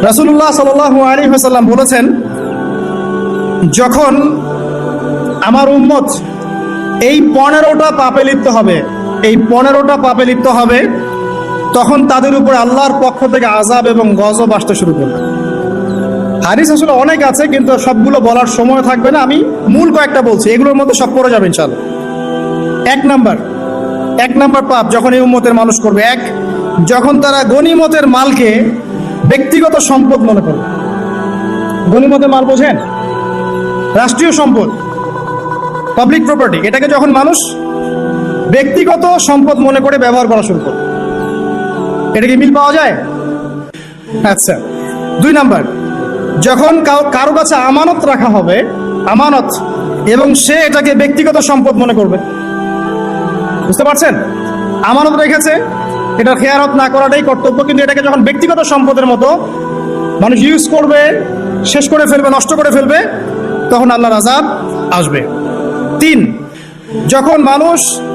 রাসূলুল্লাহ সাল্লাল্লাহু আলাইহি ওয়াসাল্লাম বলেছেন, যখন আমার উম্মত এই 15টা পাপে লিপ্ত হবে, এই 15টা পাপে লিপ্ত হবে, তখন তাদের উপর আল্লাহর পক্ষ থেকে আযাব এবং গজব আসতে শুরু করবে। হাদিস আসলে অনেক আছে, কিন্তু সবগুলো বলার সময় থাকবে না, আমি মূল কয়েকটা বলছি, এগুলোর মধ্যে সব পড়ে যাবে ইনশাআল্লাহ। এক নাম্বার পাপ যখন এই উম্মতের মানুষ করবে, যখন তারা গনিমতের মালকে ব্যক্তিগত সম্পদ মনে করবে। গনিমতের মাল বোঝেন? রাষ্ট্রীয় সম্পদ, পাবলিক প্রপার্টি, এটাকে যখন মানুষ ব্যক্তিগত সম্পদ মনে করে ব্যবহার করা শুরু করবে। এটা কি মিল পাওয়া যায়? আচ্ছা। 2 নাম্বার, যখন কারো কাছে আমানত রাখা হবে, আমানত, এবং সে এটাকে ব্যক্তিগত সম্পদ মনে করবে। বুঝতে পারছেন? আমানত রেখেছে, এটা খেয়ানত না করাটাই কর্তব্য, কিন্তু এটাকে যখন ব্যক্তিগত সম্পদের মতো মানুষ ইউজ করবে, শেষ করে ফেলবে, নষ্ট করে ফেলবে, তখন আল্লাহর আযাব আসবে। 3, যখন মানুষ